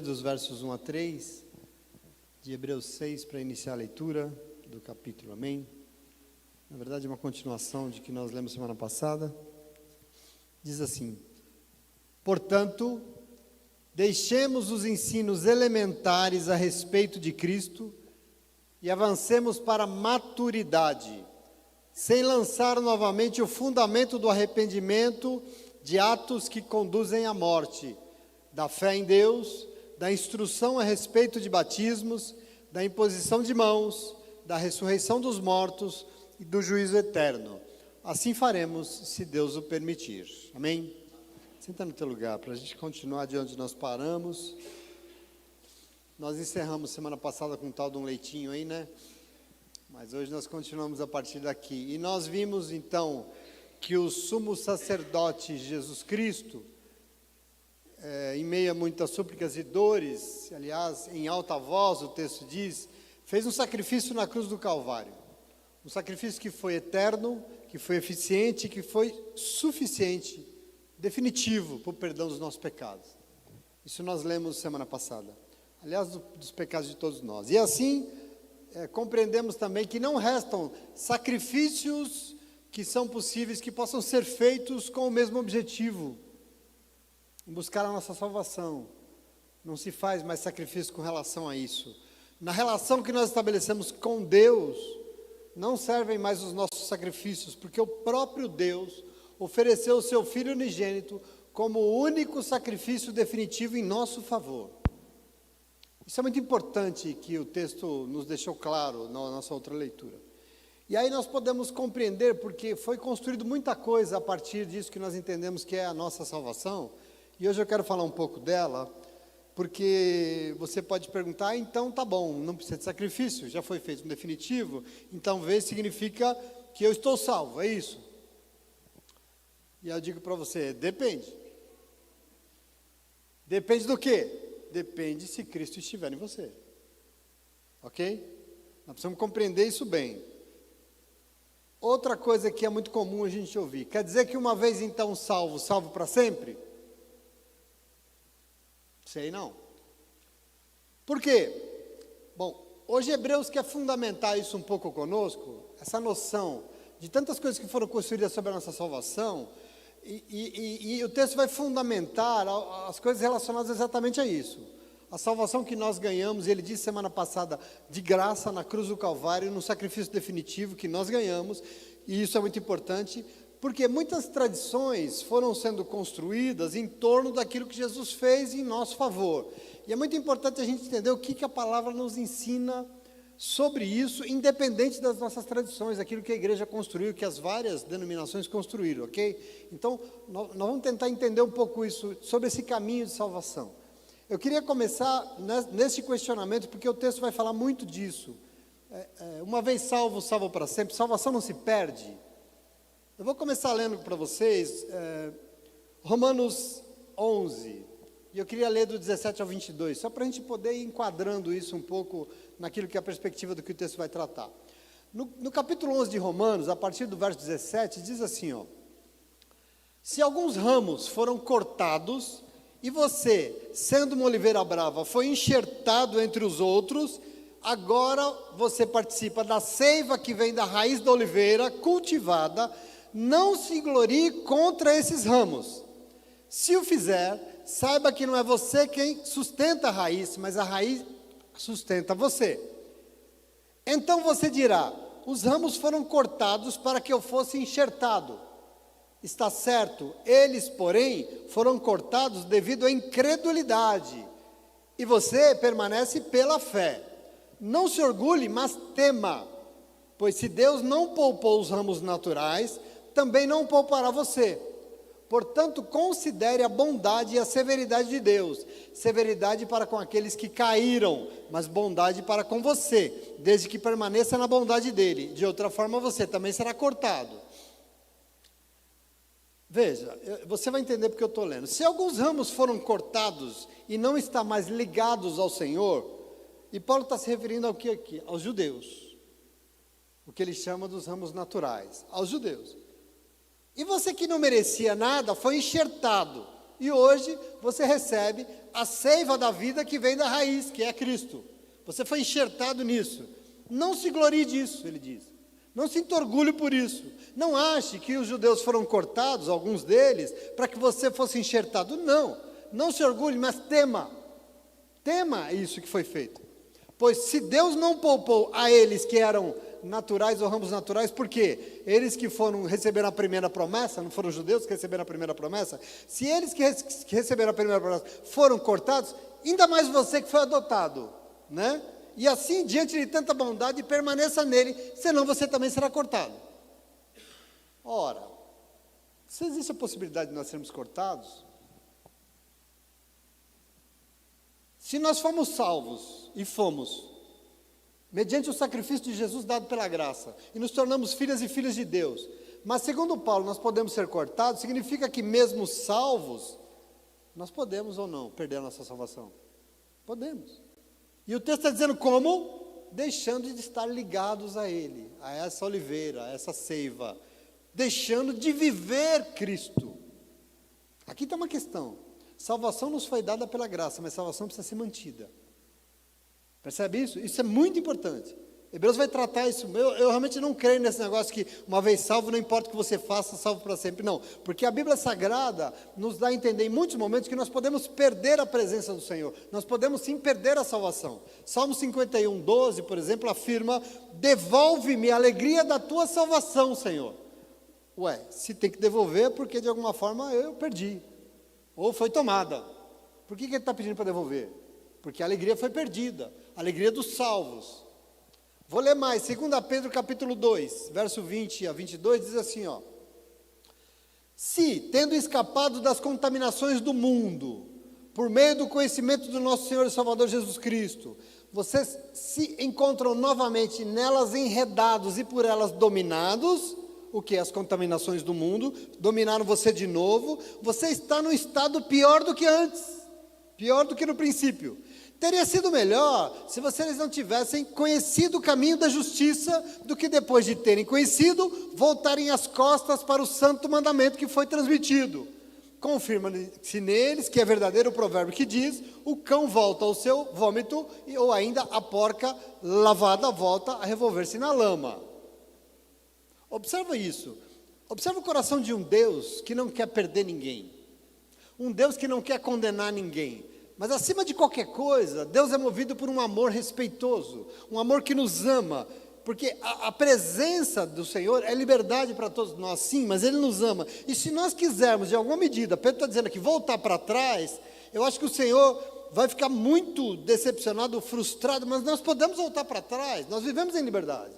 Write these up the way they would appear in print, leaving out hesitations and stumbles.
Dos versos 1 a 3, de Hebreus 6, para iniciar a leitura do capítulo, amém? Na verdade é uma continuação de que nós lemos semana passada. Diz assim: portanto, deixemos os ensinos elementares a respeito de Cristo e avancemos para a maturidade, sem lançar novamente o fundamento do arrependimento de atos que conduzem à morte, da fé em Deus, da instrução a respeito de batismos, da imposição de mãos, da ressurreição dos mortos e do juízo eterno. Assim faremos, se Deus o permitir. Amém? Senta no teu lugar, para a gente continuar de onde nós paramos. Nós encerramos semana passada com um tal de um leitinho aí, né? Mas hoje nós continuamos a partir daqui. E nós vimos então que o sumo sacerdote Jesus Cristo, em meio a muitas súplicas e dores, aliás, em alta voz o texto diz, fez um sacrifício na cruz do Calvário. Um sacrifício que foi eterno, que foi eficiente, que foi suficiente, definitivo para o perdão dos nossos pecados. Isso nós lemos semana passada. Aliás, dos pecados de todos nós. E assim, compreendemos também que não restam sacrifícios que são possíveis, que possam ser feitos com o mesmo objetivo, buscar a nossa salvação. Não se faz mais sacrifício com relação a isso. Na relação que nós estabelecemos com Deus, não servem mais os nossos sacrifícios, porque o próprio Deus ofereceu o seu Filho unigênito como o único sacrifício definitivo em nosso favor. Isso é muito importante que o texto nos deixou claro na nossa outra leitura. E aí nós podemos compreender, porque foi construído muita coisa a partir disso que nós entendemos que é a nossa salvação. E hoje eu quero falar um pouco dela, porque você pode perguntar, então tá bom, não precisa de sacrifício, já foi feito um definitivo, então ver significa que eu estou salvo, é isso? E eu digo para você, depende. Depende do quê? Depende se Cristo estiver em você. Ok? Nós precisamos compreender isso bem. Outra coisa que é muito comum a gente ouvir, quer dizer que uma vez então salvo, salvo para sempre? Sei não. Por quê? Bom, hoje Hebreus quer fundamentar isso um pouco conosco, essa noção de tantas coisas que foram construídas sobre a nossa salvação, e o texto vai fundamentar as coisas relacionadas exatamente a isso. A salvação que nós ganhamos, ele disse semana passada, de graça na cruz do Calvário, no sacrifício definitivo que nós ganhamos, e isso é muito importante, porque muitas tradições foram sendo construídas em torno daquilo que Jesus fez em nosso favor. E é muito importante a gente entender o que a palavra nos ensina sobre isso, independente das nossas tradições, aquilo que a igreja construiu, que as várias denominações construíram, ok? Então, nós vamos tentar entender um pouco isso, sobre esse caminho de salvação. Eu queria começar nesse questionamento, porque o texto vai falar muito disso. Uma vez salvo, salvo para sempre. Salvação não se perde. Eu vou começar lendo para vocês Romanos 11, e eu queria ler do 17 ao 22, só para a gente poder ir enquadrando isso um pouco naquilo que é a perspectiva do que o texto vai tratar. No capítulo 11 de Romanos, a partir do verso 17, diz assim, ó: se alguns ramos foram cortados, e você, sendo uma oliveira brava, foi enxertado entre os outros, agora você participa da seiva que vem da raiz da oliveira cultivada. Não se glorie contra esses ramos. Se o fizer, saiba que não é você quem sustenta a raiz, mas a raiz sustenta você. Então você dirá, os ramos foram cortados para que eu fosse enxertado. Está certo, eles, porém, foram cortados devido à incredulidade. E você permanece pela fé. Não se orgulhe, mas tema. Pois se Deus não poupou os ramos naturais, também não poupará você. Portanto, considere a bondade e a severidade de Deus. Severidade para com aqueles que caíram, mas bondade para com você, desde que permaneça na bondade dele. De outra forma, você também será cortado. Veja, você vai entender porque eu estou lendo. Se alguns ramos foram cortados e não estão mais ligados ao Senhor, e Paulo está se referindo ao que aqui? Aos judeus. O que ele chama dos ramos naturais, aos judeus. E você que não merecia nada, foi enxertado. E hoje você recebe a seiva da vida que vem da raiz, que é Cristo. Você foi enxertado nisso. Não se glorie disso, ele diz. Não se orgulhe por isso. Não ache que os judeus foram cortados, alguns deles, para que você fosse enxertado. Não. Não se orgulhe, mas tema. Tema isso que foi feito. Pois se Deus não poupou a eles que eram naturais ou ramos naturais, por quê? Eles que receberam a primeira promessa, não foram os judeus que receberam a primeira promessa? Se eles que receberam a primeira promessa foram cortados, ainda mais você que foi adotado, né? E assim, diante de tanta bondade, permaneça nele, senão você também será cortado. Ora, se existe a possibilidade de nós sermos cortados, se nós fomos salvos, e fomos, mediante o sacrifício de Jesus dado pela graça, e nos tornamos filhas e filhos de Deus, mas segundo Paulo nós podemos ser cortados, significa que mesmo salvos, nós podemos ou não perder a nossa salvação? Podemos. E o texto está dizendo como? Deixando de estar ligados a Ele, a essa oliveira, a essa seiva, deixando de viver Cristo. Aqui está uma questão, salvação nos foi dada pela graça, mas salvação precisa ser mantida. Percebe isso? Isso é muito importante. Hebreus vai tratar isso. Eu realmente não creio nesse negócio que uma vez salvo, não importa o que você faça, salvo para sempre. Não, porque a Bíblia Sagrada nos dá a entender em muitos momentos que nós podemos perder a presença do Senhor. Nós podemos sim perder a salvação. Salmo 51, 12, por exemplo, afirma: devolve-me a alegria da tua salvação, Senhor. Ué, se tem que devolver é porque de alguma forma eu perdi. Ou foi tomada. Por que ele está pedindo para devolver? Porque a alegria foi perdida. A alegria dos salvos. Vou ler mais, 2 Pedro capítulo 2, verso 20 a 22, diz assim, ó: se, tendo escapado das contaminações do mundo, por meio do conhecimento do nosso Senhor e Salvador Jesus Cristo, vocês se encontram novamente nelas enredados e por elas dominados, o que? As contaminações do mundo, dominaram você de novo, você está num estado pior do que antes, pior do que no princípio. Teria sido melhor se vocês não tivessem conhecido o caminho da justiça, do que depois de terem conhecido, voltarem as costas para o santo mandamento que foi transmitido. Confirma-se neles que é verdadeiro o provérbio que diz: o cão volta ao seu vômito, ou ainda a porca lavada volta a revolver-se na lama. Observa isso. Observa o coração de um Deus que não quer perder ninguém. Um Deus que não quer condenar ninguém. Mas acima de qualquer coisa, Deus é movido por um amor respeitoso, um amor que nos ama, porque a presença do Senhor é liberdade para todos nós, sim, mas Ele nos ama. E se nós quisermos, de alguma medida, Pedro está dizendo aqui, voltar para trás, eu acho que o Senhor vai ficar muito decepcionado, frustrado, mas nós podemos voltar para trás, nós vivemos em liberdade.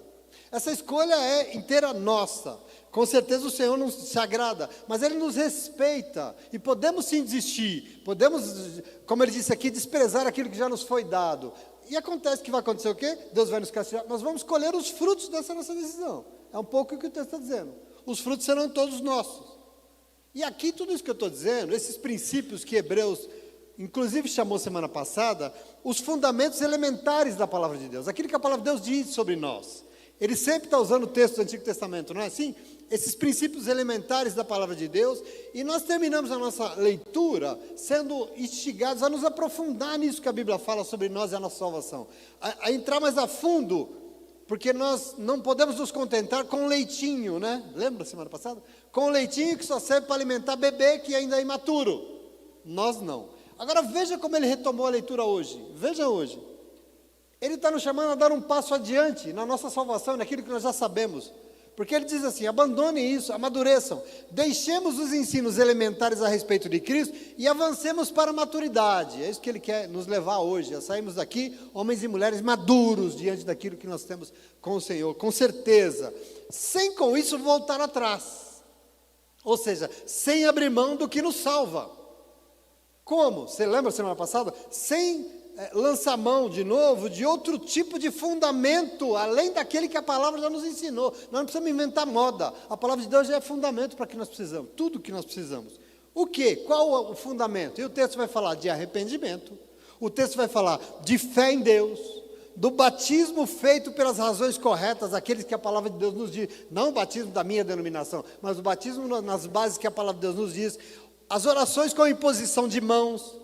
Essa escolha é inteira nossa. Com certeza o Senhor não se agrada, mas Ele nos respeita, e podemos sim desistir, podemos, como Ele disse aqui, desprezar aquilo que já nos foi dado. E acontece que vai acontecer o quê? Deus vai nos castigar, nós vamos colher os frutos dessa nossa decisão. É um pouco o que o texto está dizendo. Os frutos serão todos nossos. E aqui tudo isso que eu estou dizendo, esses princípios que Hebreus, inclusive chamou semana passada, os fundamentos elementares da palavra de Deus, aquilo que a palavra de Deus diz sobre nós. Ele sempre está usando o texto do Antigo Testamento, não é assim? Esses princípios elementares da palavra de Deus, e nós terminamos a nossa leitura sendo instigados a nos aprofundar nisso que a Bíblia fala sobre nós e a nossa salvação, a entrar mais a fundo, porque nós não podemos nos contentar com leitinho, né? Lembra semana passada? Com leitinho que só serve para alimentar bebê que ainda é imaturo. Nós não. Agora veja como ele retomou a leitura hoje, veja hoje. Ele está nos chamando a dar um passo adiante na nossa salvação, naquilo que nós já sabemos. Porque ele diz assim: abandonem isso, amadureçam, deixemos os ensinos elementares a respeito de Cristo e avancemos para a maturidade. É isso que ele quer nos levar hoje, a sairmos daqui, homens e mulheres maduros, diante daquilo que nós temos com o Senhor, com certeza, sem com isso voltar atrás. Ou seja, sem abrir mão do que nos salva. Como? Você lembra semana passada? Sem lançar mão de novo de outro tipo de fundamento, além daquele que a palavra já nos ensinou. Nós não precisamos inventar moda. A palavra de Deus já é fundamento para o que nós precisamos, tudo o que nós precisamos. O quê? Qual o fundamento? E o texto vai falar de arrependimento, o texto vai falar de fé em Deus, do batismo feito pelas razões corretas, aqueles que a palavra de Deus nos diz, não o batismo da minha denominação, mas o batismo nas bases que a palavra de Deus nos diz. as orações com a imposição de mãos,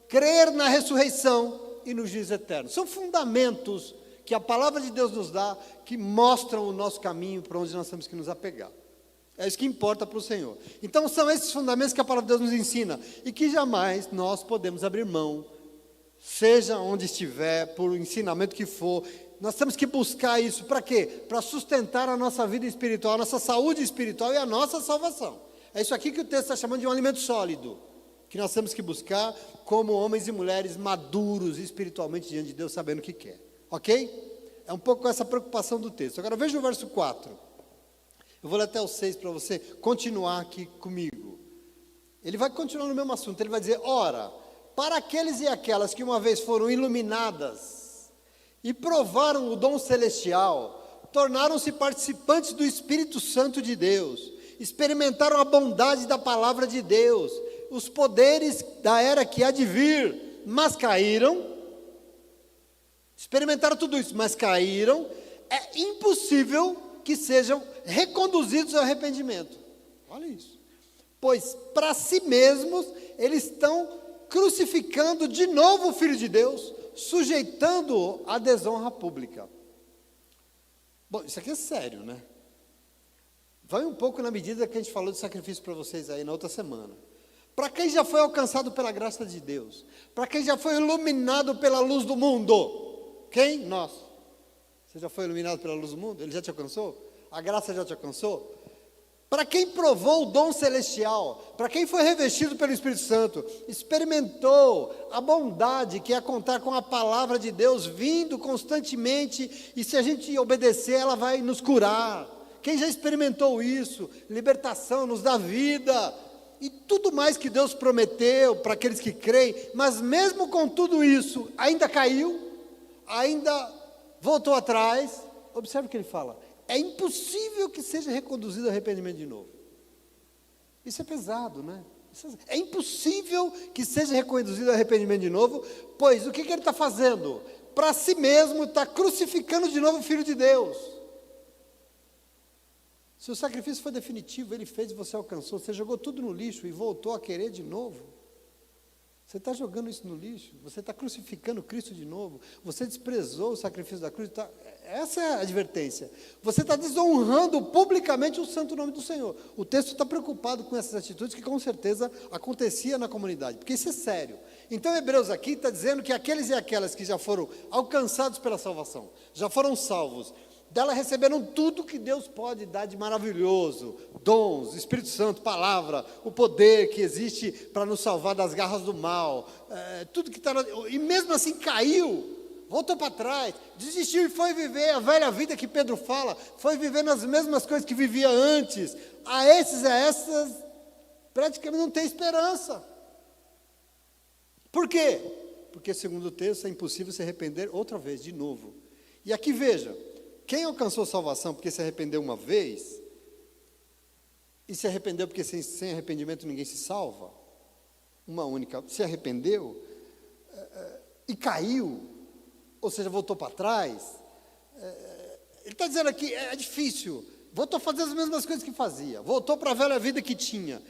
crer na ressurreição e no juízo eterno. São fundamentos que a palavra de Deus nos dá, que mostram o nosso caminho para onde nós temos que nos apegar. É isso que importa para o Senhor. Então são esses fundamentos que a palavra de Deus nos ensina, e que jamais nós podemos abrir mão, seja onde estiver, por ensinamento que for. Nós temos que buscar isso, para quê? Para sustentar a nossa vida espiritual, a nossa saúde espiritual e a nossa salvação. É isso aqui que o texto está chamando de um alimento sólido, que nós temos que buscar como homens e mulheres maduros espiritualmente diante de Deus, sabendo o que quer. Ok? É um pouco essa preocupação do texto. Agora veja o verso 4. Eu vou ler até o 6 para você continuar aqui comigo. Ele vai continuar no mesmo assunto. Ele vai dizer: ora, para aqueles e aquelas que uma vez foram iluminadas e provaram o dom celestial, tornaram-se participantes do Espírito Santo de Deus, experimentaram a bondade da palavra de Deus, os poderes da era que há de vir, mas caíram. Experimentaram tudo isso, mas caíram. É impossível que sejam reconduzidos ao arrependimento. Olha isso. Pois para si mesmos eles estão crucificando de novo o Filho de Deus, sujeitando-o à desonra pública. Bom, isso aqui é sério, né? Vai um pouco na medida que a gente falou de sacrifício para vocês aí na outra semana. Para quem já foi alcançado pela graça de Deus, para quem já foi iluminado pela luz do mundo. Quem? Nós. Você já foi iluminado pela luz do mundo? Ele já te alcançou? A graça já te alcançou? Para quem provou o dom celestial, para quem foi revestido pelo Espírito Santo, experimentou a bondade que é contar com a palavra de Deus vindo constantemente, e se a gente obedecer, ela vai nos curar. Quem já experimentou isso? Libertação, nos dá vida, e tudo mais que Deus prometeu para aqueles que creem, mas mesmo com tudo isso, ainda caiu, ainda voltou atrás. Observe o que ele fala: é impossível que seja reconduzido ao arrependimento de novo. Isso é pesado, né? É impossível que seja reconduzido ao arrependimento de novo, pois o que ele está fazendo? Para si mesmo, está crucificando de novo o Filho de Deus. Se o sacrifício foi definitivo, ele fez e você alcançou, você jogou tudo no lixo e voltou a querer de novo. Você está jogando isso no lixo, você está crucificando Cristo de novo, você desprezou o sacrifício da cruz, essa é a advertência. Você está desonrando publicamente o santo nome do Senhor. O texto está preocupado com essas atitudes que com certeza acontecia na comunidade, porque isso é sério. Então Hebreus aqui está dizendo que aqueles e aquelas que já foram alcançados pela salvação, já foram salvos, dela receberam tudo que Deus pode dar de maravilhoso, dons, Espírito Santo, palavra, o poder que existe para nos salvar das garras do mal, tudo que está, e mesmo assim caiu, voltou para trás, desistiu e foi viver a velha vida que Pedro fala, foi vivendo as mesmas coisas que vivia antes. A essas, praticamente não tem esperança. Por quê? Porque segundo o texto é impossível se arrepender outra vez, de novo. E aqui veja, quem alcançou salvação porque se arrependeu uma vez, e se arrependeu porque sem arrependimento ninguém se salva, uma única, se arrependeu, e caiu, ou seja, voltou para trás, ele está dizendo aqui, é difícil, voltou a fazer as mesmas coisas que fazia, voltou para a velha vida que tinha,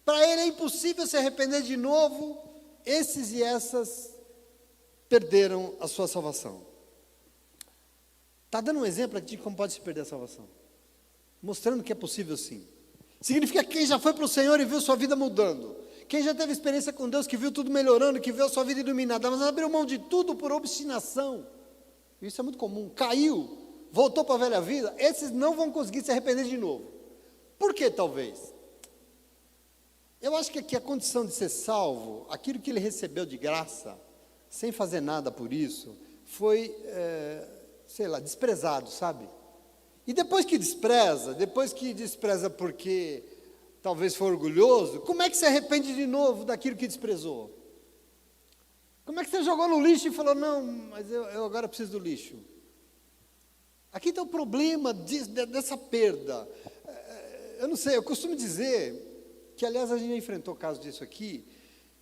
para ele é impossível se arrepender de novo. Esses e essas perderam a sua salvação. Está dando um exemplo aqui de como pode se perder a salvação, mostrando que é possível sim. Significa que quem já foi para o Senhor e viu sua vida mudando, quem já teve experiência com Deus, que viu tudo melhorando, que viu a sua vida iluminada, mas abriu mão de tudo por obstinação, isso é muito comum, caiu, voltou para a velha vida, esses não vão conseguir se arrepender de novo. Por que talvez? Eu acho que aqui a condição de ser salvo, aquilo que ele recebeu de graça, sem fazer nada por isso, foi desprezado, sabe? E depois que despreza porque talvez foi orgulhoso, como é que se arrepende de novo daquilo que desprezou? Como é que você jogou no lixo e falou, não, mas eu agora preciso do lixo? Aqui está o problema dessa perda. Eu não sei, eu costumo dizer, que aliás a gente já enfrentou caso disso aqui,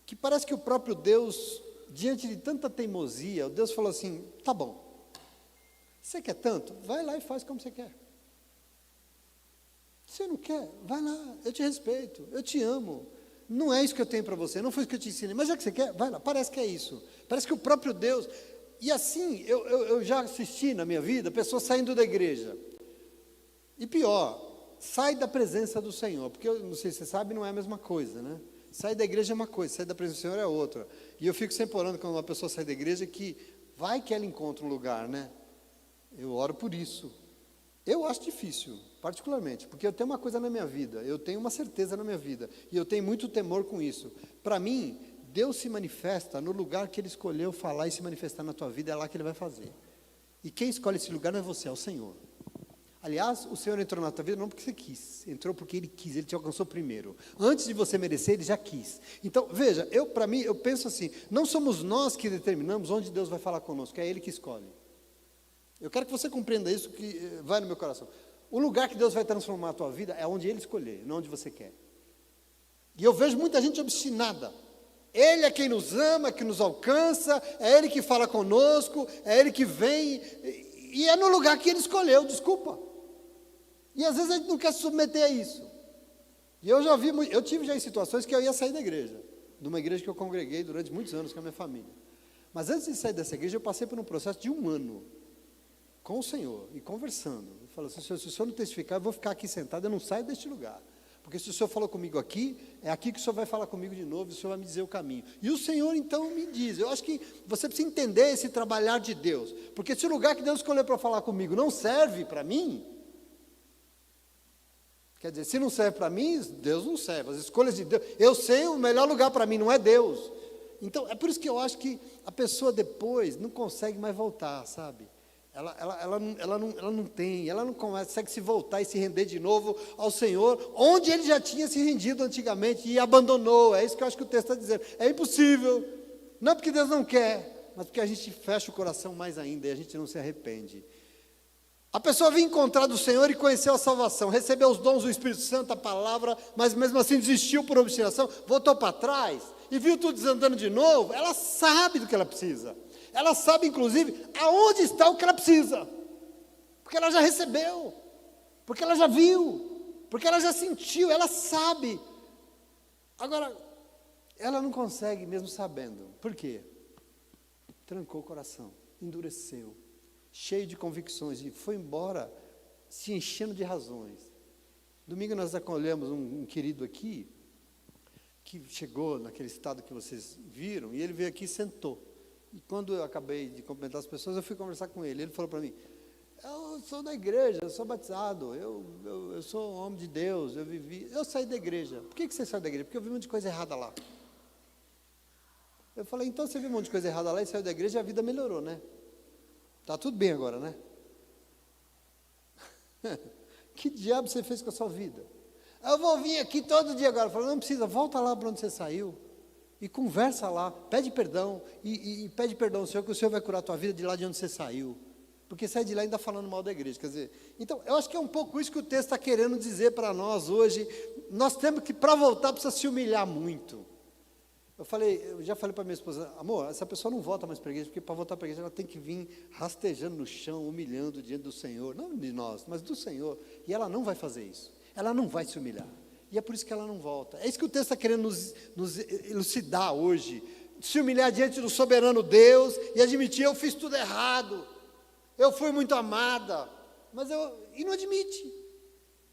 que parece que o próprio Deus, diante de tanta teimosia, o Deus falou assim, tá bom, você quer tanto? Vai lá e faz como você quer. Você não quer? Vai lá, eu te respeito, eu te amo. Não é isso que eu tenho para você, não foi isso que eu te ensinei, mas já que você quer, vai lá, parece que é isso. Parece que o próprio Deus... E assim, eu já assisti na minha vida pessoas saindo da igreja. E pior, sai da presença do Senhor, porque, eu não sei se você sabe, não é a mesma coisa, né? Sair da igreja é uma coisa, sair da presença do Senhor é outra. E eu fico sempre orando quando uma pessoa sai da igreja, que vai que ela encontra um lugar, né? Eu oro por isso. Eu acho difícil, particularmente, porque eu tenho uma coisa na minha vida, eu tenho uma certeza na minha vida, e eu tenho muito temor com isso. Para mim, Deus se manifesta no lugar que Ele escolheu falar e se manifestar na tua vida, é lá que Ele vai fazer. E quem escolhe esse lugar não é você, é o Senhor. Aliás, o Senhor entrou na tua vida não porque você quis, entrou porque Ele quis, Ele te alcançou primeiro. Antes de você merecer, Ele já quis. Então, veja, para mim, eu penso assim, não somos nós que determinamos onde Deus vai falar conosco, é Ele que escolhe. Eu quero que você compreenda isso, que vai no meu coração. O lugar que Deus vai transformar a tua vida é onde Ele escolher, não onde você quer. E eu vejo muita gente obstinada. Ele é quem nos ama, que nos alcança, é Ele que fala conosco, é Ele que vem, e é no lugar que Ele escolheu, desculpa. E às vezes a gente não quer se submeter a isso. E eu tive já em situações que eu ia sair da igreja, de uma igreja que eu congreguei durante muitos anos com a minha família. Mas antes de sair dessa igreja, eu passei por um processo de 1 ano, com o Senhor, e conversando. Eu falei assim, se o Senhor não testificar, eu vou ficar aqui sentado, eu não saio deste lugar. Porque se o Senhor falou comigo aqui, é aqui que o Senhor vai falar comigo de novo, e o Senhor vai me dizer o caminho. E o Senhor então me diz, eu acho que você precisa entender esse trabalhar de Deus. Porque se o lugar que Deus escolheu para falar comigo não serve para mim, quer dizer, se não serve para mim, Deus não serve. As escolhas de Deus, eu sei o melhor lugar para mim, não é Deus. Então, é por isso que eu acho que a pessoa depois não consegue mais voltar, sabe? Ela não consegue se voltar e se render de novo ao Senhor, onde Ele já tinha se rendido antigamente e abandonou. É isso que eu acho que o texto está dizendo. É impossível, não porque Deus não quer, mas porque a gente fecha o coração mais ainda e a gente não se arrepende. A pessoa veio encontrar do Senhor e conheceu a salvação, recebeu os dons do Espírito Santo, a palavra, mas mesmo assim desistiu por obstinação, voltou para trás e viu tudo desandando de novo. Ela sabe do que ela precisa. Ela sabe, inclusive, aonde está o que ela precisa. Porque ela já recebeu. Porque ela já viu. Porque ela já sentiu. Ela sabe. Agora, ela não consegue mesmo sabendo. Por quê? Trancou o coração. Endureceu. Cheio de convicções. E foi embora se enchendo de razões. Domingo nós acolhemos um querido aqui, que chegou naquele estado que vocês viram, e ele veio aqui e sentou. E quando eu acabei de cumprimentar as pessoas, eu fui conversar com ele. Ele falou para mim, eu sou da igreja, eu sou batizado, eu sou um homem de Deus, eu saí da igreja. Por que você saiu da igreja? Porque eu vi um monte de coisa errada lá. Eu falei, então você viu um monte de coisa errada lá e saiu da igreja e a vida melhorou, né? Está tudo bem agora, né? Que diabo você fez com a sua vida? Eu vou vir aqui todo dia agora. Eu falei, não precisa, volta lá para onde você saiu. E conversa lá, pede perdão, e pede perdão ao Senhor, que o Senhor vai curar a tua vida de lá de onde você saiu. Porque sai de lá ainda falando mal da igreja. Quer dizer, então, eu acho que é um pouco isso que o texto está querendo dizer para nós hoje. Nós temos que, para voltar, precisa se humilhar muito. Eu já falei para minha esposa, amor, essa pessoa não volta mais para a igreja, porque para voltar para a igreja ela tem que vir rastejando no chão, humilhando diante do Senhor, não de nós, mas do Senhor. E ela não vai fazer isso. Ela não vai se humilhar. E é por isso que ela não volta. É isso que o texto está querendo nos elucidar hoje. Se humilhar diante do soberano Deus e admitir, eu fiz tudo errado. Eu fui muito amada. E não admite.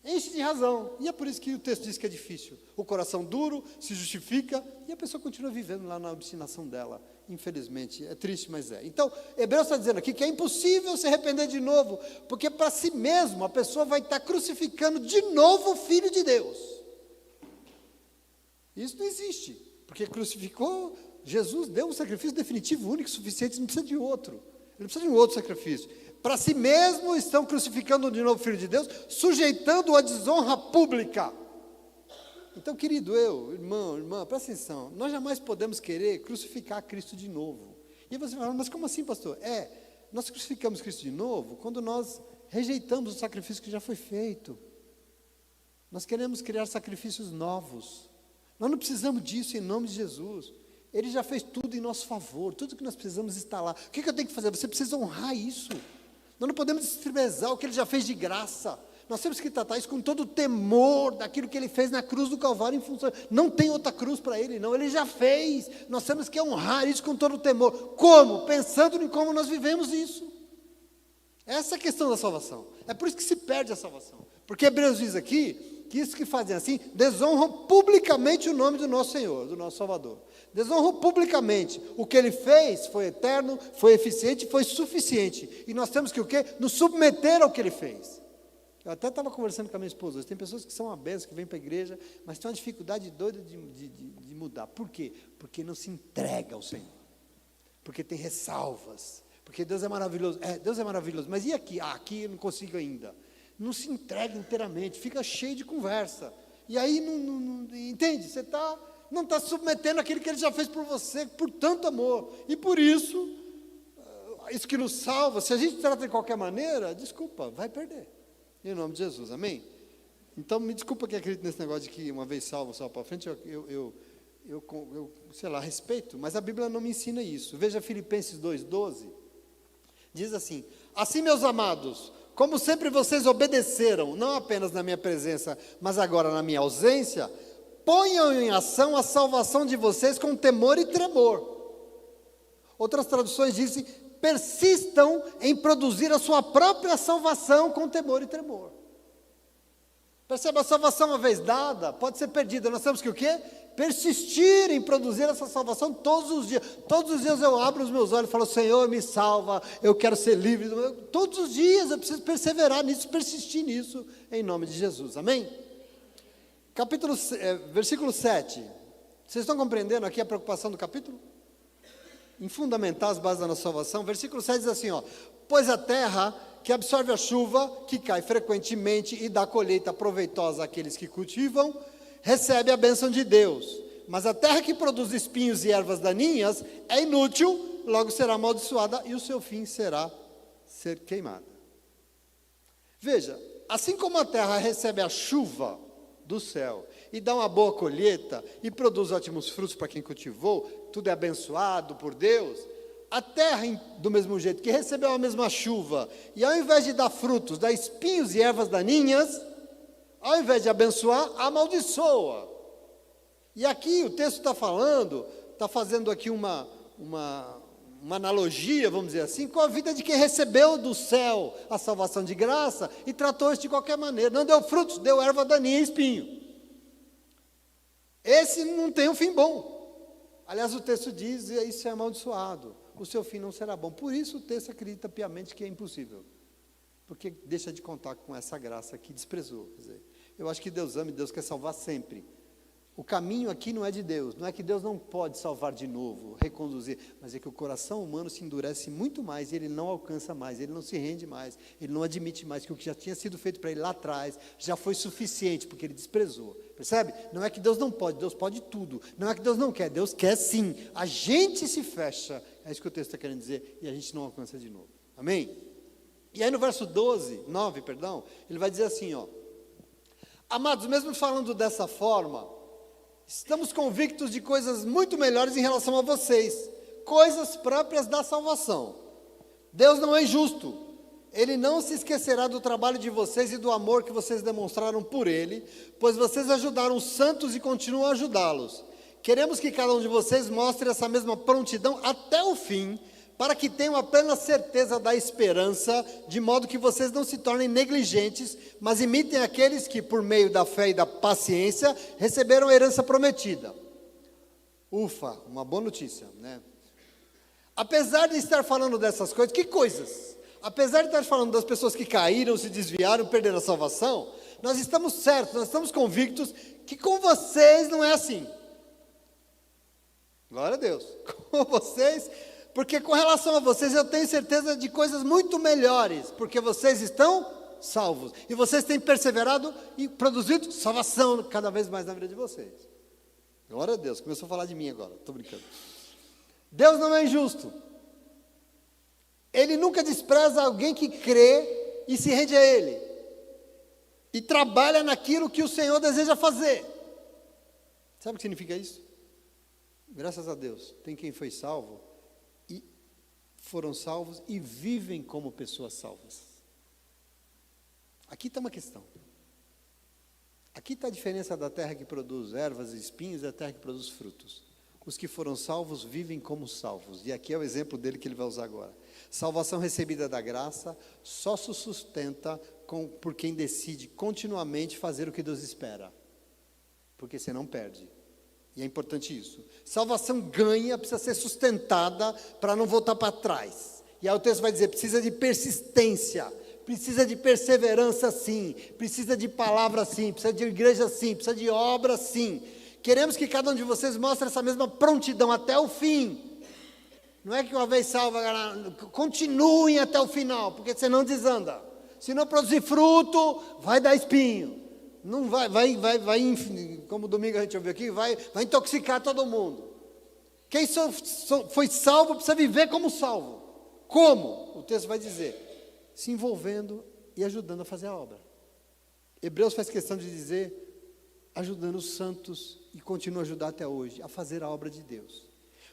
Enche de razão. E é por isso que o texto diz que é difícil. O coração duro se justifica e a pessoa continua vivendo lá na obstinação dela. Infelizmente, é triste, mas é. Então, Hebreus está dizendo aqui que é impossível se arrepender de novo, porque para si mesmo a pessoa vai estar crucificando de novo o Filho de Deus. Isso não existe, porque crucificou, Jesus deu um sacrifício definitivo, único, suficiente, não precisa de outro. Ele não precisa de um outro sacrifício. Para si mesmo estão crucificando de novo o Filho de Deus, sujeitando-o à desonra pública. Então, querido, irmã, presta atenção, nós jamais podemos querer crucificar Cristo de novo. E você vai falar, mas como assim, pastor? Nós crucificamos Cristo de novo quando nós rejeitamos o sacrifício que já foi feito. Nós queremos criar sacrifícios novos. Nós não precisamos disso em nome de Jesus. Ele já fez tudo em nosso favor. Tudo que nós precisamos está lá. O que eu tenho que fazer? Você precisa honrar isso. Nós não podemos desprezar o que Ele já fez de graça. nós temos que tratar isso com todo o temor daquilo que ele fez na cruz do Calvário em função. Não tem outra cruz para ele, não. Ele já fez. Nós temos que honrar isso com todo o temor. Como? Pensando em como nós vivemos isso. Essa é a questão da salvação. É por isso que se perde a salvação. Porque Hebreus diz aqui que isso que fazem assim, desonram publicamente o nome do nosso Senhor, do nosso Salvador. Desonram publicamente. O que ele fez foi eterno, foi eficiente, foi suficiente. E nós temos que o quê? Nos submeter ao que ele fez. Eu até estava conversando com a minha esposa. Tem pessoas que são uma benção, que vêm para a igreja, mas têm uma dificuldade doida de mudar. Por quê? Porque não se entrega ao Senhor. Porque tem ressalvas. Porque Deus é maravilhoso. Deus é maravilhoso. Mas e aqui? Aqui eu não consigo ainda. Não se entrega inteiramente. Fica cheio de conversa. E aí, não entende? Você não está submetendo aquilo que ele já fez por você, por tanto amor. E por isso, isso que nos salva, se a gente trata de qualquer maneira, desculpa, vai perder. Em nome de Jesus, amém? Então, me desculpa que acredito nesse negócio de que uma vez salvo, salvo para frente, eu sei lá, respeito, mas a Bíblia não me ensina isso. Veja Filipenses 2,12, diz assim: assim, meus amados, como sempre vocês obedeceram, não apenas na minha presença, mas agora na minha ausência, ponham em ação a salvação de vocês com temor e tremor. Outras traduções dizem: persistam em produzir a sua própria salvação com temor e tremor. Perceba, a salvação uma vez dada, pode ser perdida. Nós temos que o quê? Persistir em produzir essa salvação todos os dias. Todos os dias eu abro os meus olhos e falo: Senhor, me salva, eu quero ser livre. Todos os dias eu preciso perseverar nisso, persistir nisso, em nome de Jesus, amém? Versículo 7. Vocês estão compreendendo aqui a preocupação do capítulo? Em fundamentar as bases da nossa salvação. Versículo 7 diz assim, pois a terra que absorve a chuva, que cai frequentemente e dá colheita proveitosa àqueles que cultivam, recebe a bênção de Deus. Mas a terra que produz espinhos e ervas daninhas é inútil, logo será amaldiçoada e o seu fim será ser queimada. Veja, assim como a terra recebe a chuva do céu e dá uma boa colheita e produz ótimos frutos para quem cultivou, tudo é abençoado por Deus, a terra, do mesmo jeito que recebeu a mesma chuva, e ao invés de dar frutos, dá espinhos e ervas daninhas, ao invés de abençoar, amaldiçoa. E aqui o texto está falando, está fazendo aqui uma analogia, vamos dizer assim, com a vida de quem recebeu do céu a salvação de graça e tratou isso de qualquer maneira. Não deu frutos, deu erva daninha e espinho. Esse não tem um fim bom. Aliás, o texto diz: isso é amaldiçoado, o seu fim não será bom. Por isso o texto acredita piamente que é impossível, porque deixa de contar com essa graça que desprezou. Quer dizer, eu acho que Deus ama e Deus quer salvar sempre. O caminho aqui não é de Deus, não é que Deus não pode salvar de novo, reconduzir, mas é que o coração humano se endurece muito mais, e ele não alcança mais, ele não se rende mais, ele não admite mais que o que já tinha sido feito para ele lá atrás já foi suficiente, porque ele desprezou. Percebe? Não é que Deus não pode, Deus pode tudo. Não é que Deus não quer, Deus quer sim. A gente se fecha, é isso que o texto está querendo dizer, e a gente não alcança de novo. Amém? E aí no verso 9, ele vai dizer assim, amados, mesmo falando dessa forma, estamos convictos de coisas muito melhores em relação a vocês, coisas próprias da salvação. Deus não é injusto. Ele não se esquecerá do trabalho de vocês e do amor que vocês demonstraram por Ele, pois vocês ajudaram os santos e continuam a ajudá-los. Queremos que cada um de vocês mostre essa mesma prontidão até o fim, para que tenham a plena certeza da esperança, de modo que vocês não se tornem negligentes, mas imitem aqueles que, por meio da fé e da paciência, receberam a herança prometida. Ufa, uma boa notícia, né? Apesar de estar falando dessas coisas, que coisas? Apesar de estar falando das pessoas que caíram, se desviaram, perderam a salvação, nós estamos certos, nós estamos convictos que com vocês não é assim. Glória a Deus. Com vocês, porque com relação a vocês eu tenho certeza de coisas muito melhores, porque vocês estão salvos, e vocês têm perseverado e produzido salvação cada vez mais na vida de vocês. Glória a Deus, começou a falar de mim agora, estou brincando. Deus não é injusto. Ele nunca despreza alguém que crê e se rende a Ele, e trabalha naquilo que o Senhor deseja fazer. Sabe o que significa isso? Graças a Deus, tem quem foi salvo, e foram salvos, e vivem como pessoas salvas. Aqui está uma questão. Aqui está a diferença da terra que produz ervas e espinhos e da terra que produz frutos. Os que foram salvos vivem como salvos. E aqui é o exemplo dele que ele vai usar agora. Salvação recebida da graça só se sustenta por quem decide continuamente fazer o que Deus espera. Porque você não perde. E é importante isso. Salvação ganha, precisa ser sustentada para não voltar para trás. E aí o texto vai dizer, precisa de persistência, precisa de perseverança sim, precisa de palavra sim, precisa de igreja sim, precisa de obra sim. Queremos que cada um de vocês mostre essa mesma prontidão até o fim. Não é que uma vez salva, continuem até o final, porque você não desanda. Se não produzir fruto, vai dar espinho. Não vai, como domingo a gente ouviu aqui, vai intoxicar todo mundo. Quem foi salvo precisa viver como salvo. Como? O texto vai dizer, se envolvendo e ajudando a fazer a obra. Hebreus faz questão de dizer, ajudando os santos, e continua a ajudar até hoje, a fazer a obra de Deus.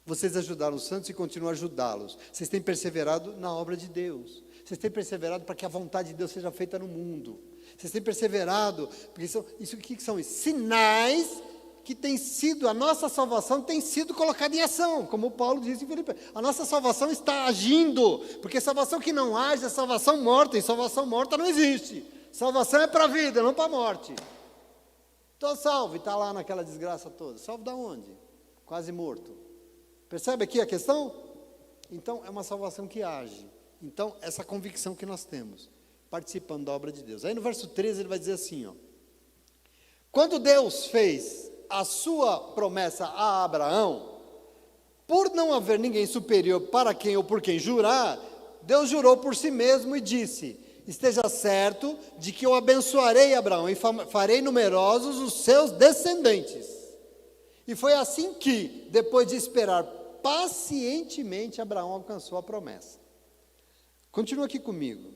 Vocês ajudaram os santos e continuam a ajudá-los. Vocês têm perseverado na obra de Deus. Vocês têm perseverado para que a vontade de Deus seja feita no mundo. Vocês têm perseverado, porque isso que são sinais que tem sido, a nossa salvação tem sido colocada em ação, como Paulo diz em Filipenses. A nossa salvação está agindo, porque salvação que não age é salvação morta, e salvação morta não existe. Salvação é para a vida, não para a morte. Estou salvo e está lá naquela desgraça toda. Salvo da onde? Quase morto. Percebe aqui a questão? Então, é uma salvação que age. Então, essa convicção que nós temos, participando da obra de Deus. Aí no verso 13 ele vai dizer assim, ó, quando Deus fez a sua promessa a Abraão, por não haver ninguém superior para quem ou por quem jurar, Deus jurou por si mesmo e disse, esteja certo de que eu abençoarei Abraão e farei numerosos os seus descendentes. E foi assim que, depois de esperar pacientemente, Abraão alcançou a promessa. Continua aqui comigo.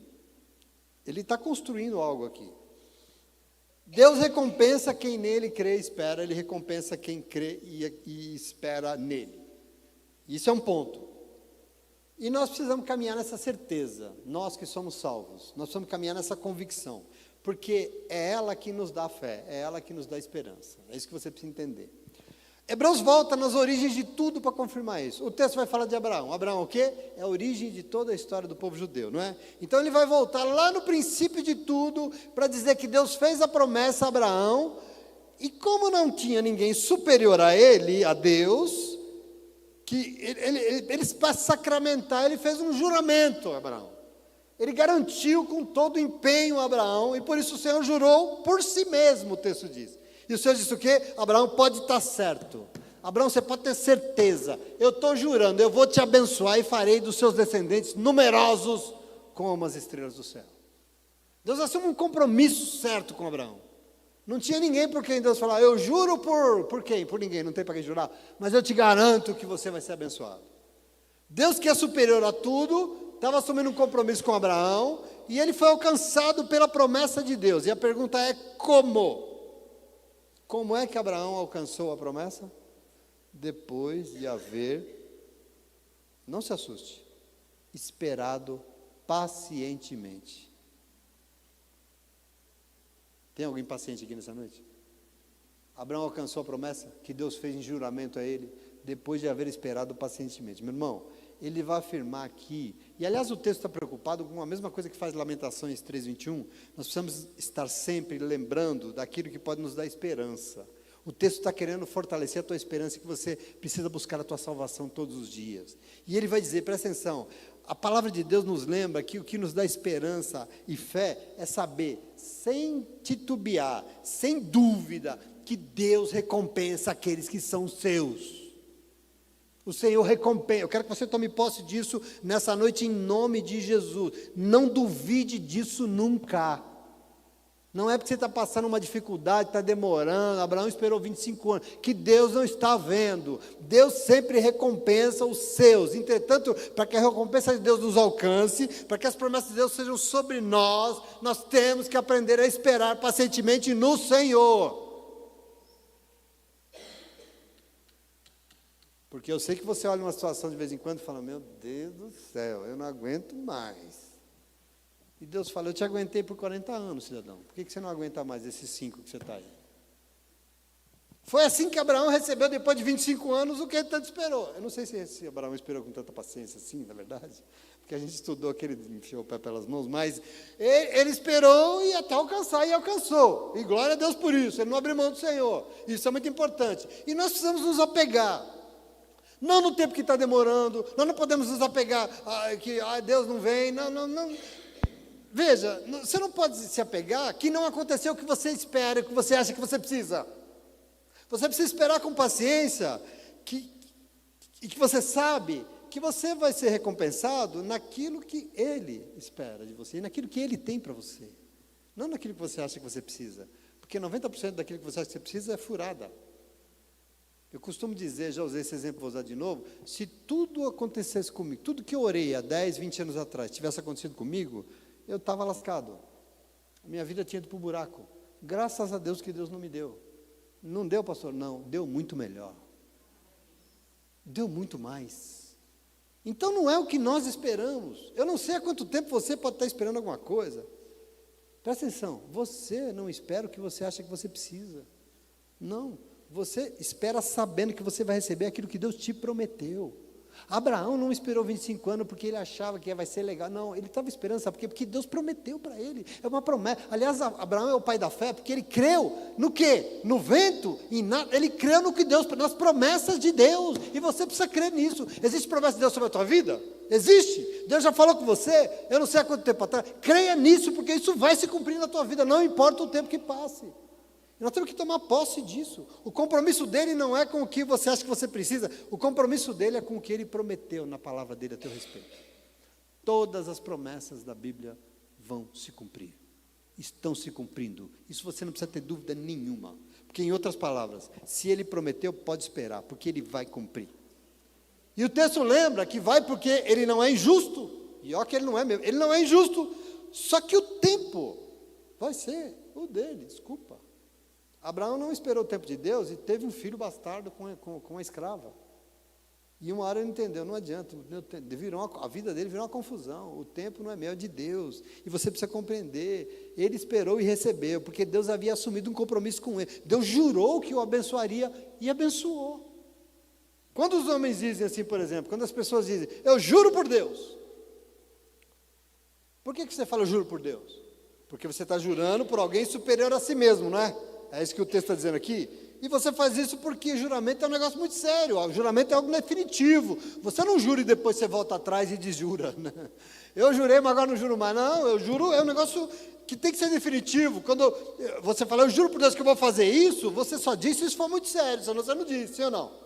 Ele está construindo algo aqui. Deus recompensa quem nele crê e espera, ele recompensa quem crê e espera nele. Isso é um ponto. E nós precisamos caminhar nessa certeza, nós que somos salvos, nós precisamos caminhar nessa convicção, porque é ela que nos dá fé, é ela que nos dá esperança, é isso que você precisa entender. Hebreus volta nas origens de tudo para confirmar isso. O texto vai falar de Abraão. Abraão o quê? É a origem de toda a história do povo judeu, não é? Então ele vai voltar lá no princípio de tudo para dizer que Deus fez a promessa a Abraão e como não tinha ninguém superior a ele, a Deus, que ele para sacramentar, ele fez um juramento a Abraão. Ele garantiu com todo o empenho a Abraão e por isso o Senhor jurou por si mesmo, o texto diz. E o Senhor disse o quê? Abraão pode estar certo. Abraão, você pode ter certeza. Eu estou jurando, eu vou te abençoar e farei dos seus descendentes numerosos como as estrelas do céu. Deus assume um compromisso certo com Abraão. Não tinha ninguém por quem Deus falava, eu juro por quem? Por ninguém, não tem para quem jurar. Mas eu te garanto que você vai ser abençoado. Deus que é superior a tudo, estava assumindo um compromisso com Abraão, e ele foi alcançado pela promessa de Deus. E a pergunta é como? Como é que Abraão alcançou a promessa? Depois de haver, não se assuste, esperado pacientemente. Tem alguém paciente aqui nessa noite? Abraão alcançou a promessa que Deus fez em juramento a ele, depois de haver esperado pacientemente. Meu irmão, ele vai afirmar aqui, e aliás o texto está preocupado com a mesma coisa que faz Lamentações 3:21, nós precisamos estar sempre lembrando daquilo que pode nos dar esperança. O texto está querendo fortalecer a tua esperança, que você precisa buscar a tua salvação todos os dias. E ele vai dizer, presta atenção, a palavra de Deus nos lembra que o que nos dá esperança e fé é saber, sem titubear, sem dúvida, que Deus recompensa aqueles que são seus. O Senhor recompensa. Eu quero que você tome posse disso nessa noite em nome de Jesus. Não duvide disso nunca. Não é porque você está passando uma dificuldade, está demorando. Abraão esperou 25 anos. Que Deus não está vendo. Deus sempre recompensa os seus. Entretanto, para que a recompensa de Deus nos alcance, para que as promessas de Deus sejam sobre nós, nós temos que aprender a esperar pacientemente no Senhor. Porque eu sei que você olha uma situação de vez em quando e fala, meu Deus do céu, eu não aguento mais. E Deus fala, eu te aguentei por 40 anos, cidadão. Por que você não aguenta mais esses 5 que você está aí? Foi assim que Abraão recebeu, depois de 25 anos, o que ele tanto esperou. Eu não sei se Abraão esperou com tanta paciência assim, na verdade, porque a gente estudou que ele enfiou o pé pelas mãos, mas ele esperou e até alcançar, e alcançou. E glória a Deus por isso, ele não abriu mão do Senhor. Isso é muito importante. E nós precisamos nos apegar. Não no tempo que está demorando, nós não podemos nos apegar, que Deus não vem, não. Veja, você não pode se apegar que não aconteceu o que você espera, o que você acha que você precisa. Você precisa esperar com paciência, e que você sabe que você vai ser recompensado naquilo que Ele espera de você, e naquilo que Ele tem para você. Não naquilo que você acha que você precisa, porque 90% daquilo que você acha que você precisa é furada. Eu costumo dizer, já usei esse exemplo, vou usar de novo, se tudo acontecesse comigo, tudo que eu orei há 10, 20 anos atrás, tivesse acontecido comigo, eu estava lascado. A minha vida tinha ido para o buraco. Graças a Deus que Deus não me deu. Não deu, pastor? Não, deu muito melhor. Deu muito mais. Então não é o que nós esperamos. Eu não sei há quanto tempo você pode estar esperando alguma coisa. Presta atenção, você não espera o que você acha que você precisa. Não, você espera sabendo que você vai receber aquilo que Deus te prometeu. Abraão não esperou 25 anos porque ele achava que vai ser legal. Não, ele estava esperando, sabe por quê? Porque Deus prometeu para ele. É uma promessa. Aliás, Abraão é o pai da fé, porque ele creu no quê? No vento e nada. Ele creu no que Deus, nas promessas de Deus. E você precisa crer nisso. Existe promessa de Deus sobre a tua vida? Existe. Deus já falou com você, eu não sei há quanto tempo atrás. Creia nisso, porque isso vai se cumprir na tua vida, não importa o tempo que passe. Nós temos que tomar posse disso. O compromisso dele não é com o que você acha que você precisa. O compromisso dele é com o que ele prometeu na palavra dele a teu respeito. Todas as promessas da Bíblia vão se cumprir. Estão se cumprindo. Isso você não precisa ter dúvida nenhuma. Porque, em outras palavras, se ele prometeu, pode esperar, porque ele vai cumprir. E o texto lembra que vai porque ele não é injusto. E ó que ele não é mesmo. Ele não é injusto. Só que o tempo vai ser o dele, desculpa. Abraão não esperou o tempo de Deus e teve um filho bastardo com uma escrava. E uma hora ele entendeu, não adianta, a vida dele virou uma confusão. O tempo não é meu, é de Deus. E você precisa compreender. Ele esperou e recebeu, porque Deus havia assumido um compromisso com ele. Deus jurou que o abençoaria e abençoou. Quando os homens dizem assim, por exemplo, quando as pessoas dizem, eu juro por Deus. Por que você fala, eu juro por Deus? Porque você está jurando por alguém superior a si mesmo, não é? É isso que o texto está dizendo aqui. E você faz isso porque juramento é um negócio muito sério. O juramento é algo definitivo. Você não jura e depois você volta atrás e desjura. Né? Eu jurei, mas agora não juro mais. Não, eu juro, é um negócio que tem que ser definitivo. Quando você fala, eu juro por Deus que eu vou fazer isso, você só disse se isso for muito sério, senão você não disse, sim ou não?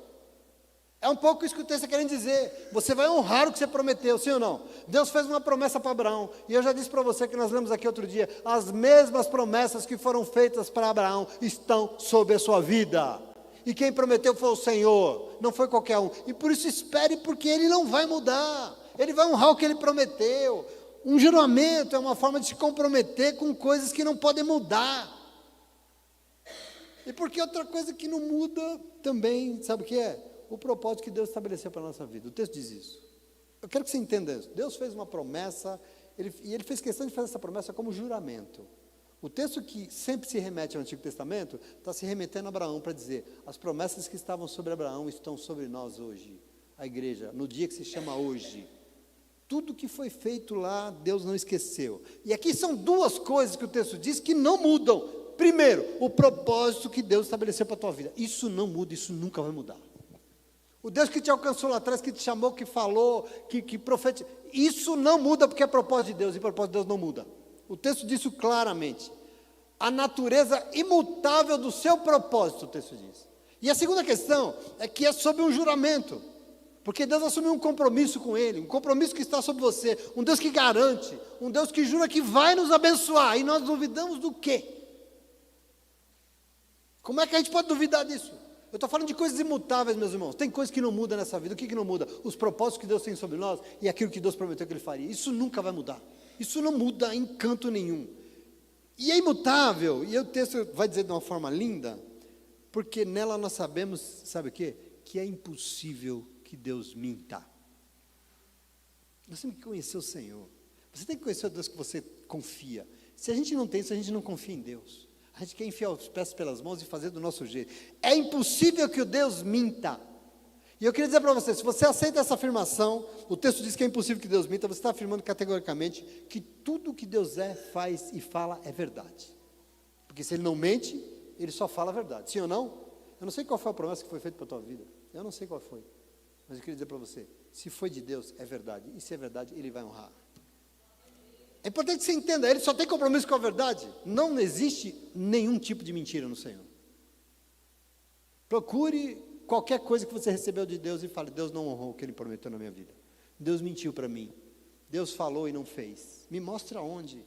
É um pouco isso que o texto está querendo dizer. Você vai honrar o que você prometeu, sim ou não? Deus fez uma promessa para Abraão. E eu já disse para você que nós lemos aqui outro dia. As mesmas promessas que foram feitas para Abraão estão sobre a sua vida. E quem prometeu foi o Senhor. Não foi qualquer um. E por isso espere, porque Ele não vai mudar. Ele vai honrar o que Ele prometeu. Um juramento é uma forma de se comprometer com coisas que não podem mudar. E porque outra coisa que não muda também, sabe o que é? O propósito que Deus estabeleceu para a nossa vida. O texto diz isso. Eu quero que você entenda isso. Deus fez uma promessa, e Ele fez questão de fazer essa promessa como juramento. O texto que sempre se remete ao Antigo Testamento, está se remetendo a Abraão para dizer, as promessas que estavam sobre Abraão estão sobre nós hoje, a igreja, no dia que se chama hoje. Tudo que foi feito lá, Deus não esqueceu. E aqui são duas coisas que o texto diz que não mudam. Primeiro, o propósito que Deus estabeleceu para a tua vida. Isso não muda, isso nunca vai mudar. O Deus que te alcançou lá atrás, que te chamou, que falou, que profetizou, isso não muda porque é propósito de Deus, e propósito de Deus não muda. O texto diz isso claramente. A natureza imutável do seu propósito, o texto diz. E a segunda questão é que é sobre um juramento, porque Deus assumiu um compromisso com Ele, um compromisso que está sobre você, um Deus que garante, um Deus que jura que vai nos abençoar, e nós duvidamos do quê? Como é que a gente pode duvidar disso? Eu estou falando de coisas imutáveis, meus irmãos. Tem coisas que não mudam nessa vida. O que não muda? Os propósitos que Deus tem sobre nós e aquilo que Deus prometeu que Ele faria. Isso nunca vai mudar. Isso não muda em canto nenhum. E é imutável, e o texto vai dizer de uma forma linda, porque nela nós sabemos, sabe o quê? Que é impossível que Deus minta. Nós temos que conhecer o Senhor. Você tem que conhecer o Deus que você confia. Se a gente não tem isso, a gente não confia em Deus. A gente quer enfiar os pés pelas mãos e fazer do nosso jeito. É impossível que o Deus minta. E eu queria dizer para você, se você aceita essa afirmação, o texto diz que é impossível que Deus minta, você está afirmando categoricamente que tudo que Deus é, faz e fala é verdade. Porque se Ele não mente, Ele só fala a verdade. Sim ou não? Eu não sei qual foi a promessa que foi feita para a tua vida. Eu não sei qual foi. Mas eu queria dizer para você, se foi de Deus, é verdade. E se é verdade, Ele vai honrar. É importante que você entenda, Ele só tem compromisso com a verdade. Não existe nenhum tipo de mentira no Senhor. Procure qualquer coisa que você recebeu de Deus e fale, Deus não honrou o que Ele prometeu na minha vida. Deus mentiu para mim. Deus falou e não fez. Me mostra onde.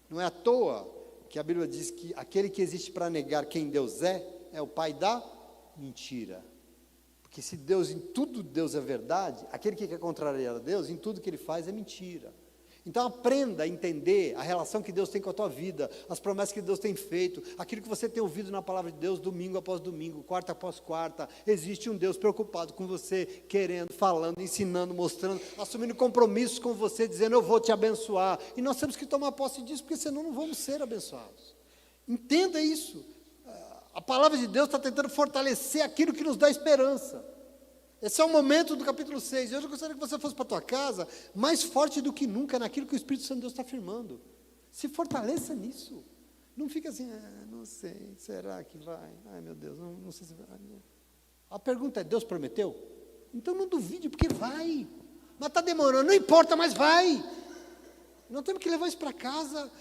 Não é à toa que a Bíblia diz que aquele que existe para negar quem Deus é o pai da mentira. Porque se Deus, em tudo Deus é verdade, aquele que quer contrariar a Deus, em tudo que Ele faz é mentira. Então aprenda a entender a relação que Deus tem com a tua vida, as promessas que Deus tem feito, aquilo que você tem ouvido na palavra de Deus, domingo após domingo, quarta após quarta. Existe um Deus preocupado com você, querendo, falando, ensinando, mostrando, assumindo compromissos com você, dizendo eu vou te abençoar. E nós temos que tomar posse disso, porque senão não vamos ser abençoados. Entenda isso. A palavra de Deus está tentando fortalecer aquilo que nos dá esperança. Esse é o momento do capítulo 6. Eu gostaria que você fosse para a tua casa mais forte do que nunca naquilo que o Espírito Santo de Deus está afirmando. Se fortaleça nisso. Não fica assim, não sei, será que vai? Ai meu Deus, não sei se vai. A pergunta é, Deus prometeu? Então não duvide, porque vai. Mas está demorando, não importa, mas vai. Nós temos que levar isso para casa.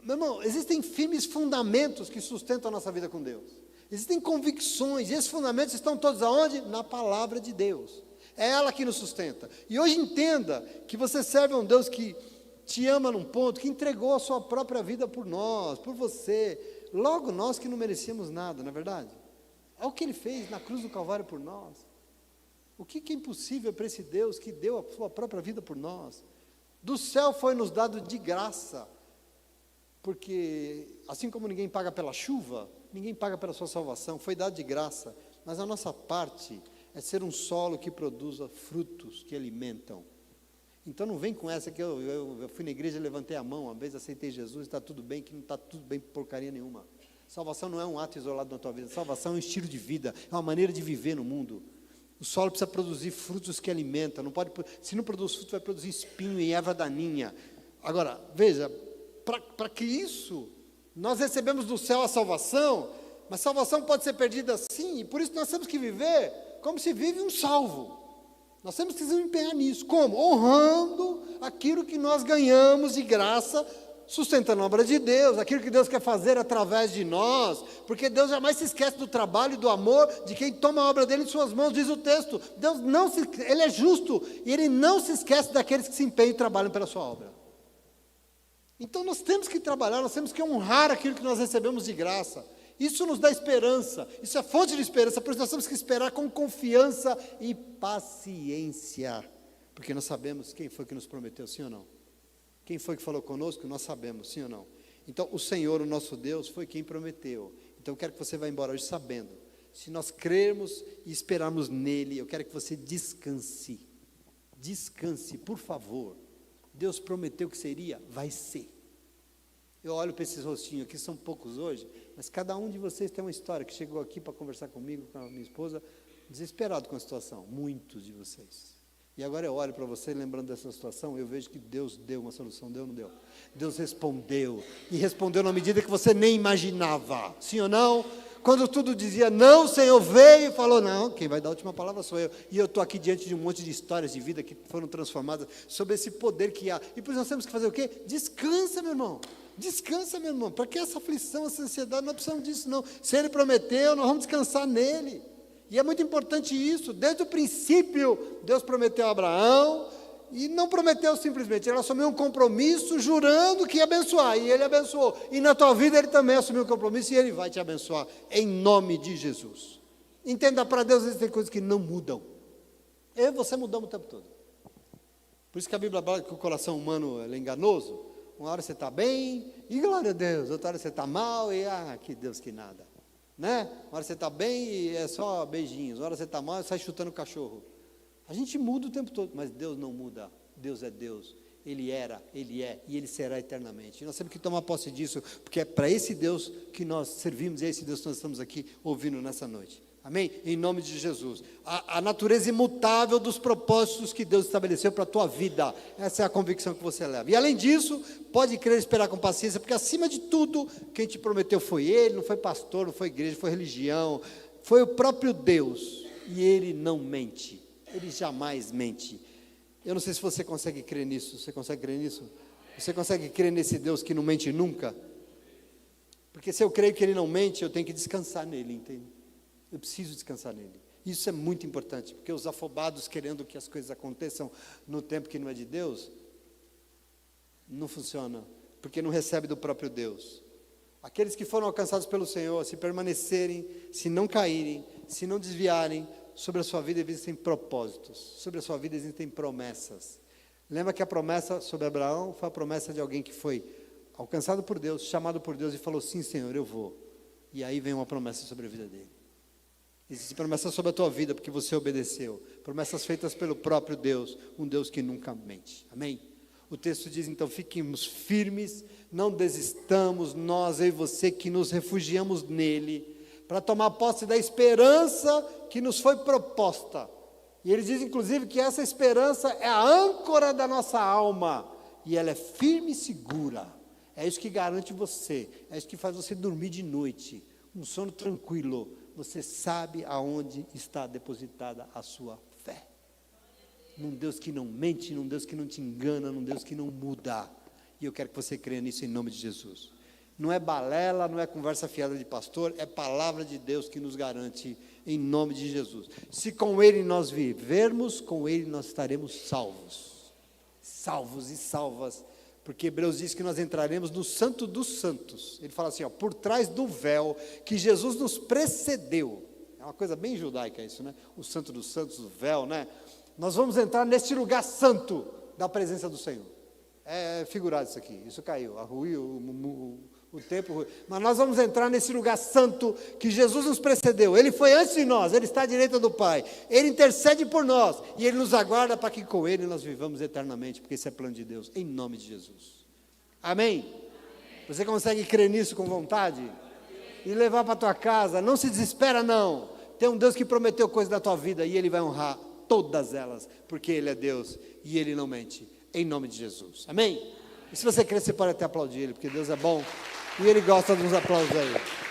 Meu irmão, existem firmes fundamentos que sustentam a nossa vida com Deus. Existem convicções, e esses fundamentos estão todos aonde? Na palavra de Deus. É ela que nos sustenta. E hoje entenda que você serve a um Deus que te ama num ponto, que entregou a sua própria vida por nós, por você. Logo nós que não merecíamos nada, não é verdade? É o que Ele fez na cruz do Calvário por nós. O que é impossível para esse Deus que deu a sua própria vida por nós? Do céu foi nos dado de graça. Porque assim como ninguém paga pela chuva, ninguém paga pela sua salvação, foi dado de graça, mas a nossa parte é ser um solo que produza frutos, que alimentam. Então não vem com essa que eu fui na igreja e levantei a mão, uma vez aceitei Jesus, está tudo bem, que não está tudo bem porcaria nenhuma. Salvação não é um ato isolado na tua vida, salvação é um estilo de vida, é uma maneira de viver no mundo. O solo precisa produzir frutos que alimentam, não pode, se não produz frutos vai produzir espinho e erva daninha. Agora, veja, para que isso, nós recebemos do céu a salvação, mas salvação pode ser perdida sim, e por isso nós temos que viver como se vive um salvo. Nós temos que nos empenhar nisso. Como? Honrando aquilo que nós ganhamos de graça, sustentando a obra de Deus, aquilo que Deus quer fazer através de nós, porque Deus jamais se esquece do trabalho e do amor de quem toma a obra dele em suas mãos, diz o texto. Deus Ele é justo, e Ele não se esquece daqueles que se empenham e trabalham pela sua obra. Então nós temos que trabalhar, nós temos que honrar aquilo que nós recebemos de graça. Isso nos dá esperança, isso é fonte de esperança, por isso nós temos que esperar com confiança e paciência, porque nós sabemos quem foi que nos prometeu, sim ou não? Quem foi que falou conosco, nós sabemos, sim ou não? Então o Senhor, o nosso Deus, foi quem prometeu. Então eu quero que você vá embora hoje sabendo, se nós crermos e esperarmos nele, eu quero que você descanse, por favor. Deus prometeu que seria, vai ser. Eu olho para esses rostinhos aqui, são poucos hoje, mas cada um de vocês tem uma história, que chegou aqui para conversar comigo, com a minha esposa, desesperado com a situação, muitos de vocês. E agora eu olho para você, lembrando dessa situação, eu vejo que Deus deu uma solução, deu ou não deu? Deus respondeu, e respondeu na medida que você nem imaginava, sim ou não? Quando tudo dizia não, o Senhor veio e falou, não, quem vai dar a última palavra sou eu. E eu estou aqui diante de um monte de histórias de vida que foram transformadas sobre esse poder que há. E por isso nós temos que fazer o quê? Descansa, meu irmão. Descansa, meu irmão. Para que essa aflição, essa ansiedade? Não precisamos disso, não. Se Ele prometeu, nós vamos descansar nele. E é muito importante isso. Desde o princípio, Deus prometeu a Abraão, e não prometeu simplesmente, Ele assumiu um compromisso jurando que ia abençoar, e Ele abençoou. E na tua vida Ele também assumiu um compromisso, e Ele vai te abençoar, em nome de Jesus. Entenda, para Deus existem coisas que não mudam. Eu e você mudamos o tempo todo. Por isso que a Bíblia fala que o coração humano é enganoso. Uma hora você está bem, e glória a Deus. Outra hora você está mal, e que Deus que nada. Né? Uma hora você está bem, e é só beijinhos. Uma hora você está mal, e sai chutando o cachorro. A gente muda o tempo todo, mas Deus não muda. Deus é Deus. Ele era, Ele é e Ele será eternamente. E nós temos que tomar posse disso, porque é para esse Deus que nós servimos, é esse Deus que nós estamos aqui ouvindo nessa noite. Amém? Em nome de Jesus. A natureza imutável dos propósitos que Deus estabeleceu para a tua vida. Essa é a convicção que você leva. E além disso, pode crer e esperar com paciência, porque acima de tudo, quem te prometeu foi Ele, não foi pastor, não foi igreja, foi religião, foi o próprio Deus. E Ele não mente. Ele jamais mente. Eu não sei se você consegue crer nisso. Você consegue crer nisso? Você consegue crer nesse Deus que não mente nunca? Porque se eu creio que Ele não mente, eu tenho que descansar nele, entende? Eu preciso descansar nele. Isso é muito importante, porque os afobados querendo que as coisas aconteçam no tempo que não é de Deus, não funciona, porque não recebe do próprio Deus. Aqueles que foram alcançados pelo Senhor, se permanecerem, se não caírem, se não desviarem, sobre a sua vida existem propósitos, sobre a sua vida existem promessas. Lembra que a promessa sobre Abraão foi a promessa de alguém que foi alcançado por Deus, chamado por Deus e falou: sim, Senhor, eu vou. E aí vem uma promessa sobre a vida dele. Existem promessas sobre a tua vida porque você obedeceu, promessas feitas pelo próprio Deus, um Deus que nunca mente. Amém? O texto diz então: fiquemos firmes, não desistamos, nós, eu e você, que nos refugiamos nele, para tomar posse da esperança que nos foi proposta. E ele diz inclusive que essa esperança é a âncora da nossa alma, e ela é firme e segura. É isso que garante você, é isso que faz você dormir de noite, um sono tranquilo. Você sabe aonde está depositada a sua fé. Num Deus que não mente, num Deus que não te engana, num Deus que não muda. E eu quero que você creia nisso em nome de Jesus. Não é balela, não é conversa fiada de pastor, é palavra de Deus que nos garante em nome de Jesus. Se com Ele nós vivermos, com Ele nós estaremos salvos. Salvos e salvas, porque Hebreus diz que nós entraremos no Santo dos Santos. Ele fala assim, ó, por trás do véu que Jesus nos precedeu. É uma coisa bem judaica isso, né? O Santo dos Santos, o véu, né? Nós vamos entrar neste lugar santo da presença do Senhor. É figurado isso aqui, isso caiu, o tempo, mas nós vamos entrar nesse lugar santo que Jesus nos precedeu. Ele foi antes de nós, Ele está à direita do Pai, Ele intercede por nós, e Ele nos aguarda para que com Ele nós vivamos eternamente, porque esse é plano de Deus, em nome de Jesus. Amém? Você consegue crer nisso com vontade? E levar para a tua casa, não se desespera não, tem um Deus que prometeu coisas da tua vida, e Ele vai honrar todas elas, porque Ele é Deus, e Ele não mente, em nome de Jesus. Amém? E se você crer, você pode até aplaudir Ele, porque Deus é bom, e Ele gosta dos aplausos aí.